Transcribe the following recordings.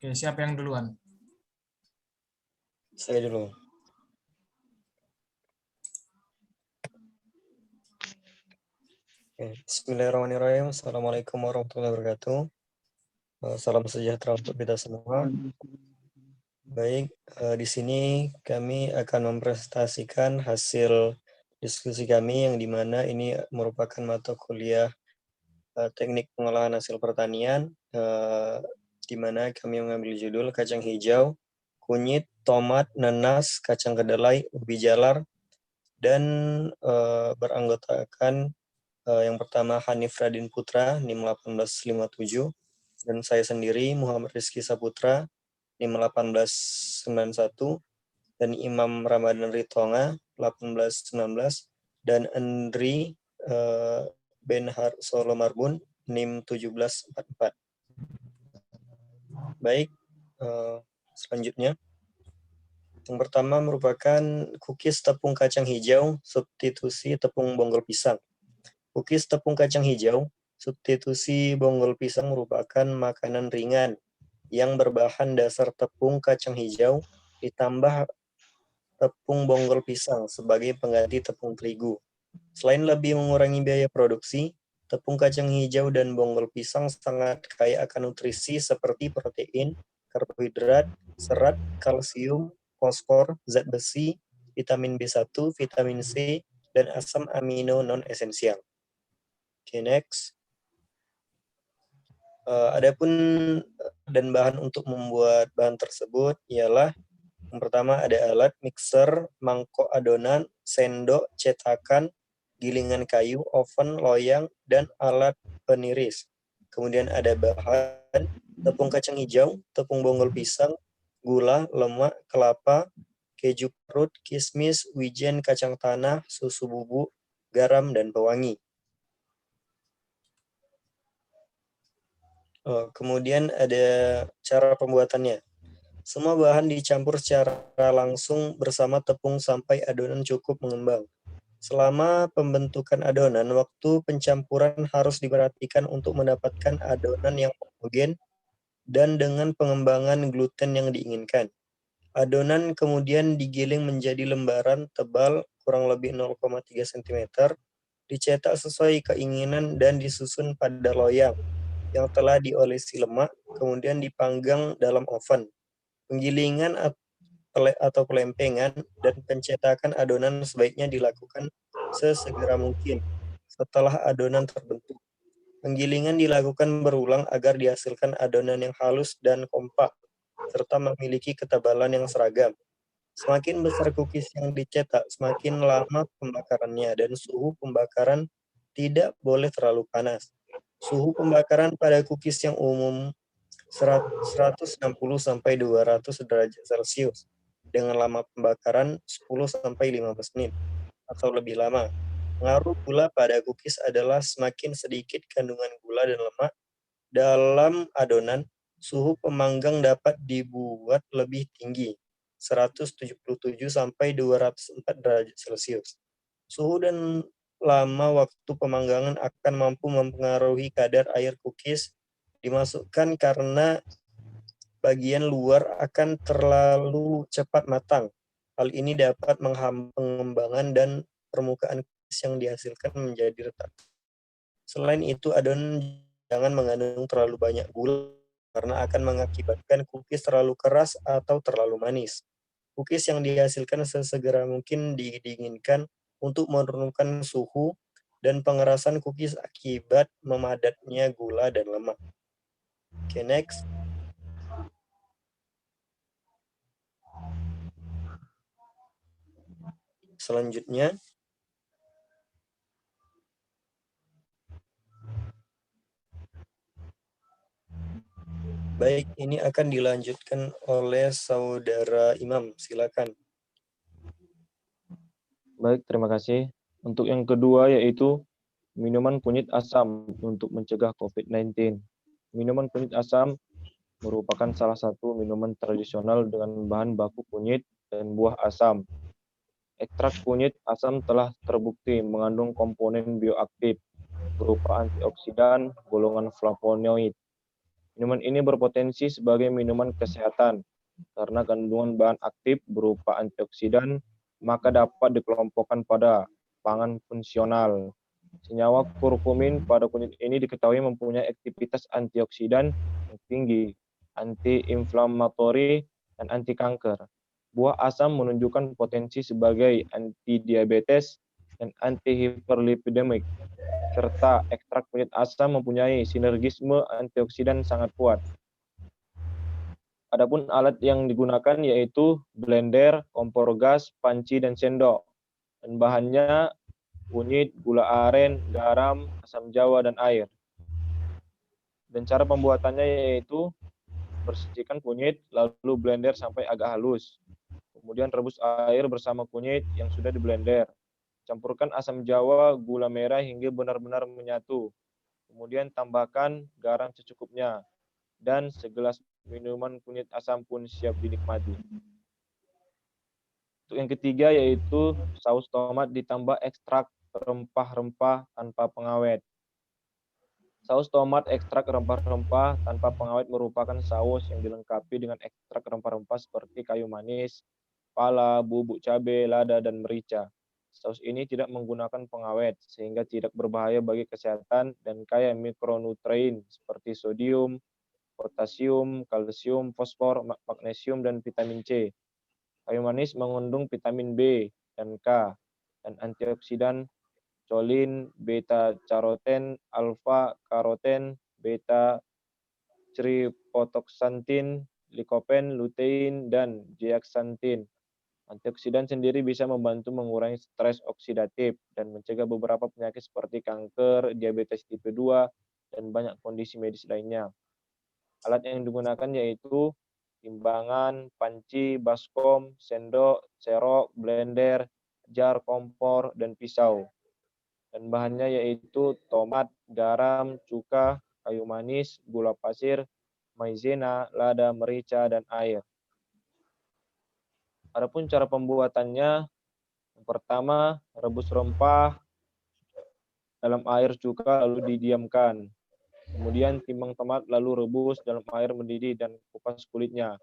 Oke, siapa yang duluan? Saya dulu. Bismillahirrahmanirrahim. Assalamualaikum warahmatullahi wabarakatuh. Salam sejahtera untuk kita semua. Baik, di sini kami akan mempresentasikan hasil diskusi kami yang dimana ini merupakan mata kuliah teknik pengolahan hasil pertanian, di mana kami mengambil judul kacang hijau, kunyit, tomat, nanas, kacang kedelai, ubi jalar, dan beranggotakan yang pertama Hanif Radin Putra, NIM 1857, dan saya sendiri Muhammad Rizky Saputra, NIM 1891, dan Imam Ramadan Ritonga, 1819, dan Andri Benhar Solo Marbun, NIM 1744. Baik, selanjutnya. Yang pertama merupakan cookies tepung kacang hijau, substitusi tepung bonggol pisang. Cookies tepung kacang hijau, substitusi bonggol pisang merupakan makanan ringan yang berbahan dasar tepung kacang hijau ditambah tepung bonggol pisang sebagai pengganti tepung terigu. Selain lebih mengurangi biaya produksi, tepung kacang hijau dan bonggol pisang sangat kaya akan nutrisi seperti protein, karbohidrat, serat, kalsium, fosfor, zat besi, vitamin B1, vitamin C, dan asam amino non-esensial. Oke, next. Adapun dan bahan untuk membuat bahan tersebut ialah yang pertama ada alat mixer, mangkok adonan, sendok, cetakan, gilingan kayu, oven, loyang, dan alat peniris. Kemudian ada bahan tepung kacang hijau, tepung bonggol pisang, gula, lemak, kelapa, keju parut, kismis, wijen, kacang tanah, susu bubuk, garam, dan pewangi. Kemudian ada cara pembuatannya. Semua bahan dicampur secara langsung bersama tepung sampai adonan cukup mengembang. Selama pembentukan adonan, waktu pencampuran harus diperhatikan untuk mendapatkan adonan yang homogen dan dengan pengembangan gluten yang diinginkan. Adonan kemudian digiling menjadi lembaran tebal kurang lebih 0,3 cm, dicetak sesuai keinginan dan disusun pada loyang yang telah diolesi lemak, kemudian dipanggang dalam oven. Penggilingan atau pelempengan dan pencetakan adonan sebaiknya dilakukan sesegera mungkin setelah adonan terbentuk. Penggilingan dilakukan berulang agar dihasilkan adonan yang halus dan kompak, serta memiliki ketebalan yang seragam. Semakin besar cookies yang dicetak, semakin lama pembakarannya, dan suhu pembakaran tidak boleh terlalu panas. Suhu pembakaran pada cookies yang umum 160 sampai 200 derajat Celcius dengan lama pembakaran 10 sampai 15 menit atau lebih lama. Pengaruh gula pada cookies adalah semakin sedikit kandungan gula dan lemak dalam adonan, suhu pemanggang dapat dibuat lebih tinggi, 177 sampai 204 derajat Celcius. Suhu dan lama waktu pemanggangan akan mampu mempengaruhi kadar air cookies dimasukkan karena bagian luar akan terlalu cepat matang. Hal ini dapat menghambat pengembangan dan permukaan cookies yang dihasilkan menjadi retak. Selain itu, adonan jangan mengandung terlalu banyak gula karena akan mengakibatkan cookies terlalu keras atau terlalu manis. Cookies yang dihasilkan sesegera mungkin diinginkan untuk menurunkan suhu dan pengerasan cookies akibat memadatnya gula dan lemak. Oke, next. Selanjutnya, baik, ini akan dilanjutkan oleh Saudara Imam. Silakan. Baik, terima kasih. Untuk yang kedua yaitu minuman kunyit asam untuk mencegah COVID-19. Minuman kunyit asam merupakan salah satu minuman tradisional dengan bahan baku kunyit dan buah asam. Ekstrak kunyit asam telah terbukti mengandung komponen bioaktif berupa antioksidan golongan flavonoid Minuman ini berpotensi sebagai minuman kesehatan karena kandungan bahan aktif berupa antioksidan, maka dapat dikelompokkan pada pangan fungsional. Senyawa kurkumin pada kunyit ini diketahui mempunyai aktivitas antioksidan yang tinggi, anti-inflamatori, dan anti kanker. Buah asam menunjukkan potensi sebagai anti-diabetes dan anti-hiperlipidemik, serta ekstrak kunyit asam mempunyai sinergisme antioksidan sangat kuat. Adapun alat yang digunakan yaitu blender, kompor gas, panci, dan sendok. Dan bahannya kunyit, gula aren, garam, asam jawa, dan air. Dan cara pembuatannya yaitu bersihkan kunyit, lalu blender sampai agak halus. Kemudian rebus air bersama kunyit yang sudah diblender. Campurkan asam jawa, gula merah hingga benar-benar menyatu. Kemudian tambahkan garam secukupnya. Dan segelas minuman kunyit asam pun siap dinikmati. Untuk yang ketiga yaitu saus tomat ditambah ekstrak rempah-rempah tanpa pengawet. Saus tomat ekstrak rempah-rempah tanpa pengawet merupakan saus yang dilengkapi dengan ekstrak rempah-rempah seperti kayu manis, pala, bubuk cabai, lada, dan merica. Saus ini tidak menggunakan pengawet, sehingga tidak berbahaya bagi kesehatan dan kaya mikronutrien seperti sodium, potasium, kalsium, fosfor, magnesium, dan vitamin C. Kayu manis mengandung vitamin B dan K, dan antioksidan colin, beta-caroten, alfa-karoten, beta-tripotoksantin, likopen, lutein, dan zeaksantin. Antioksidan sendiri bisa membantu mengurangi stres oksidatif dan mencegah beberapa penyakit seperti kanker, diabetes tipe 2, dan banyak kondisi medis lainnya. Alat yang digunakan yaitu timbangan, panci, baskom, sendok, cerok, blender, jar, kompor, dan pisau. Dan bahannya yaitu tomat, garam, cuka, kayu manis, gula pasir, maizena, lada, merica, dan air. Adapun cara pembuatannya, yang pertama, rebus rempah dalam air cuka lalu didiamkan. Kemudian timbang tomat lalu rebus dalam air mendidih dan kupas kulitnya.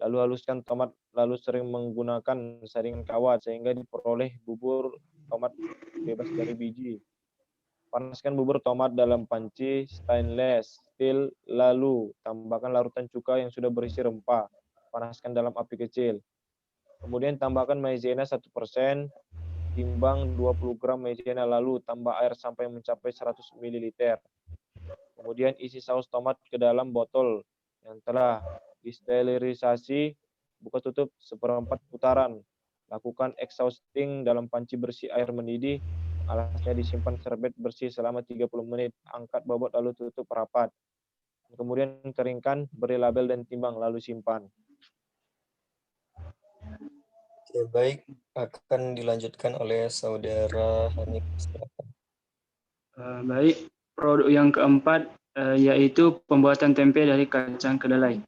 Lalu haluskan tomat, lalu sering menggunakan saringan kawat sehingga diperoleh bubur tomat bebas dari biji. Panaskan bubur tomat dalam panci stainless steel, lalu tambahkan larutan cuka yang sudah berisi rempah. Panaskan dalam api kecil. Kemudian tambahkan maizena 1%, timbang 20 gram maizena, lalu tambah air sampai mencapai 100 ml. Kemudian isi saus tomat ke dalam botol yang telah disterilisasi, buka tutup 1/4 putaran. Lakukan exhausting dalam panci bersih air mendidih, alasnya disimpan serbet bersih selama 30 menit, angkat bobot lalu tutup rapat. Kemudian keringkan, beri label dan timbang, lalu simpan. Oke, baik, akan dilanjutkan oleh Saudara Hanif. Baik, produk yang keempat yaitu pembuatan tempe dari kacang kedelai.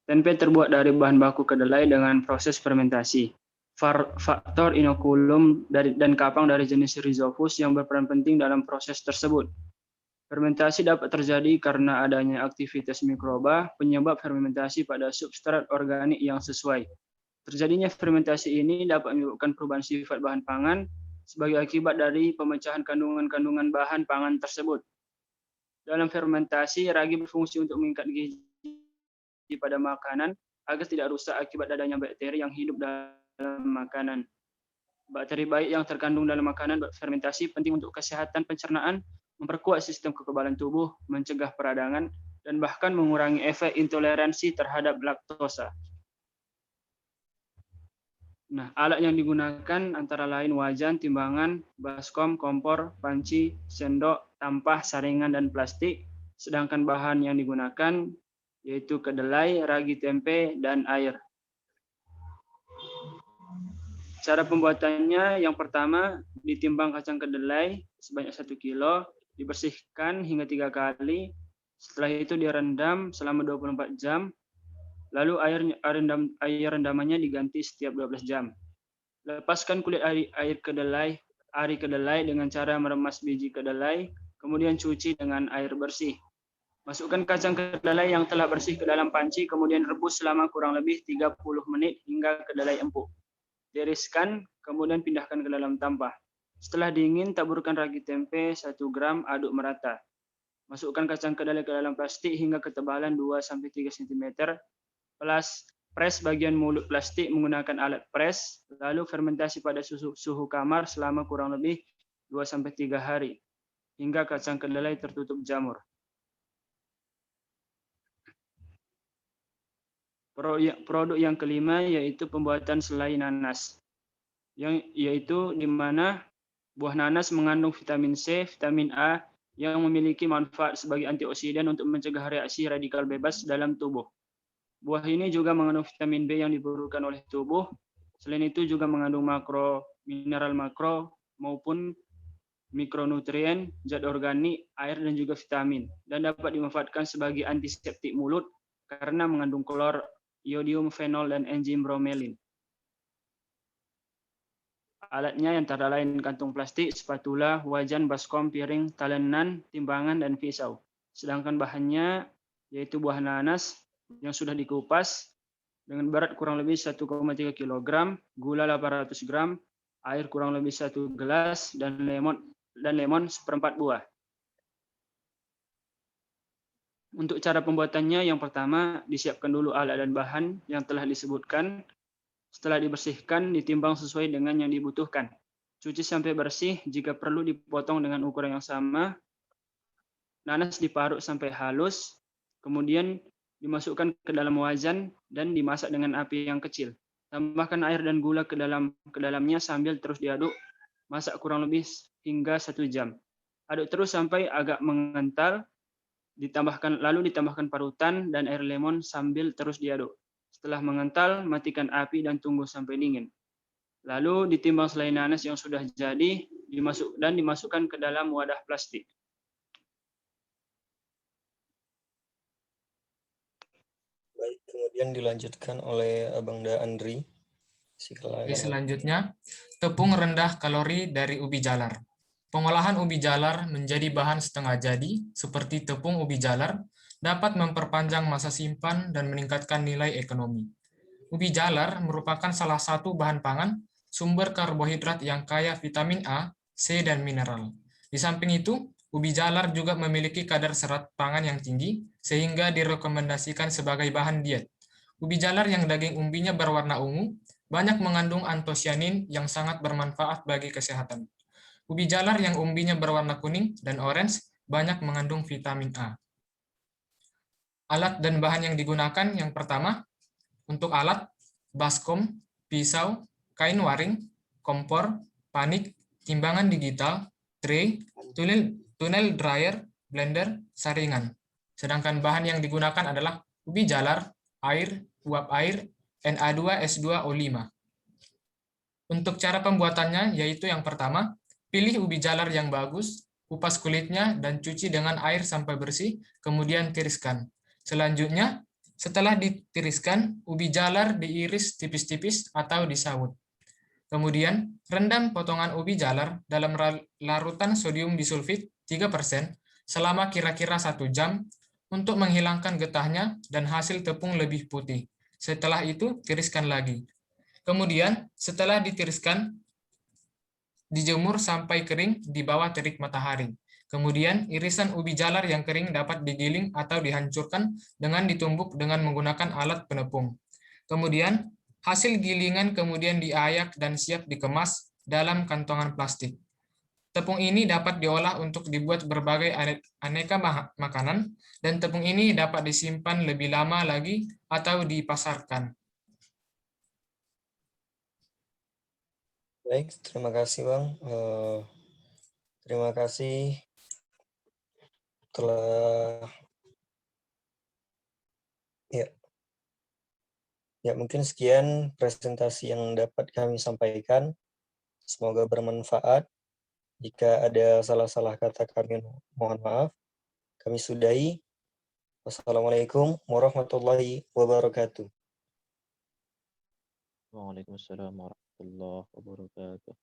Tempe terbuat dari bahan baku kedelai dengan proses fermentasi. Faktor inokulum dan kapang dari jenis Rhizopus yang berperan penting dalam proses tersebut. Fermentasi dapat terjadi karena adanya aktivitas mikroba penyebab fermentasi pada substrat organik yang sesuai. Terjadinya fermentasi ini dapat menyebabkan perubahan sifat bahan pangan sebagai akibat dari pemecahan kandungan-kandungan bahan pangan tersebut. Dalam fermentasi, ragi berfungsi untuk mengikat gizi pada makanan agar tidak rusak akibat adanya bakteri yang hidup dalam makanan. Bakteri baik yang terkandung dalam makanan fermentasi penting untuk kesehatan pencernaan, memperkuat sistem kekebalan tubuh, mencegah peradangan, dan bahkan mengurangi efek intoleransi terhadap laktosa. Nah, alat yang digunakan antara lain wajan, timbangan, baskom, kompor, panci, sendok, tampah, saringan, dan plastik. Sedangkan bahan yang digunakan yaitu kedelai, ragi tempe, dan air. Cara pembuatannya yang pertama, ditimbang kacang kedelai sebanyak 1 kilo, dibersihkan hingga 3 kali. Setelah itu direndam selama 24 jam. Lalu air rendamannya diganti setiap 12 jam. Lepaskan kulit ari kedelai dengan cara meremas biji kedelai, kemudian cuci dengan air bersih. Masukkan kacang kedelai yang telah bersih ke dalam panci, kemudian rebus selama kurang lebih 30 menit hingga kedelai empuk. Tiriskan, kemudian pindahkan ke dalam tampah. Setelah dingin, taburkan ragi tempe 1 gram, aduk merata. Masukkan kacang kedelai ke dalam plastik hingga ketebalan 2-3 cm. Pres bagian mulut plastik menggunakan alat pres, lalu fermentasi pada suhu kamar selama kurang lebih 2-3 hari, hingga kacang kedelai tertutup jamur. Produk yang kelima yaitu pembuatan selai nanas, yaitu di mana buah nanas mengandung vitamin C, vitamin A yang memiliki manfaat sebagai antioksidan untuk mencegah reaksi radikal bebas dalam tubuh. Buah ini juga mengandung vitamin B yang diperlukan oleh tubuh. Selain itu juga mengandung mineral makro maupun mikronutrien, zat organik, air dan juga vitamin, dan dapat dimanfaatkan sebagai antiseptik mulut karena mengandung klor, iodium, fenol, dan enzim bromelin. Alatnya antara lain kantung plastik, spatula, wajan, baskom, piring, talenan, timbangan, dan pisau. Sedangkan bahannya yaitu buah nanas yang sudah dikupas dengan berat kurang lebih 1,3 kg, gula 800 gram, air kurang lebih 1 gelas, dan lemon seperempat buah. Untuk cara pembuatannya, yang pertama, disiapkan dulu alat dan bahan yang telah disebutkan. Setelah dibersihkan, ditimbang sesuai dengan yang dibutuhkan. Cuci sampai bersih, jika perlu dipotong dengan ukuran yang sama. Nanas diparut sampai halus, kemudian dimasukkan ke dalam wajan dan dimasak dengan api yang kecil. Tambahkan air dan gula ke dalamnya sambil terus diaduk, masak kurang lebih hingga 1 jam. Aduk terus sampai agak mengental, lalu ditambahkan parutan dan air lemon sambil terus diaduk. Setelah mengental, matikan api dan tunggu sampai dingin. Lalu ditimbang selai nanas yang sudah jadi dan dimasukkan ke dalam wadah plastik. Baik, kemudian dilanjutkan oleh Abang Da Andri. Oke, selanjutnya, tepung rendah kalori dari ubi jalar. Pengolahan ubi jalar menjadi bahan setengah jadi, seperti tepung ubi jalar, dapat memperpanjang masa simpan dan meningkatkan nilai ekonomi. Ubi jalar merupakan salah satu bahan pangan, sumber karbohidrat yang kaya vitamin A, C, dan mineral. Di samping itu, ubi jalar juga memiliki kadar serat pangan yang tinggi, sehingga direkomendasikan sebagai bahan diet. Ubi jalar yang daging umbinya berwarna ungu, banyak mengandung antosianin yang sangat bermanfaat bagi kesehatan. Ubi jalar yang umbinya berwarna kuning dan orange banyak mengandung vitamin A. Alat dan bahan yang digunakan yang pertama, untuk alat, baskom, pisau, kain waring, kompor, panik, timbangan digital, tray, tunnel dryer, blender, saringan. Sedangkan bahan yang digunakan adalah ubi jalar, air, uap air, Na2S2O5. Untuk cara pembuatannya yaitu yang pertama, pilih ubi jalar yang bagus, kupas kulitnya dan cuci dengan air sampai bersih, kemudian tiriskan. Selanjutnya, setelah ditiriskan, ubi jalar diiris tipis-tipis atau disawut. Kemudian, rendam potongan ubi jalar dalam larutan sodium disulfit 3% selama kira-kira 1 jam untuk menghilangkan getahnya dan hasil tepung lebih putih. Setelah itu, tiriskan lagi. Kemudian, setelah ditiriskan, dijemur sampai kering di bawah terik matahari. Kemudian, irisan ubi jalar yang kering dapat digiling atau dihancurkan dengan ditumbuk dengan menggunakan alat penepung. Kemudian, hasil gilingan kemudian diayak dan siap dikemas dalam kantongan plastik. Tepung ini dapat diolah untuk dibuat berbagai aneka makanan, dan tepung ini dapat disimpan lebih lama lagi atau dipasarkan. Baik, terima kasih Bang. Terima kasih telah ya mungkin sekian presentasi yang dapat kami sampaikan. Semoga bermanfaat. Jika ada salah-salah kata kami mohon maaf. Kami sudahi. Wassalamualaikum warahmatullahi wabarakatuh. Waalaikumsalam warahmatullahi wabarakatuh.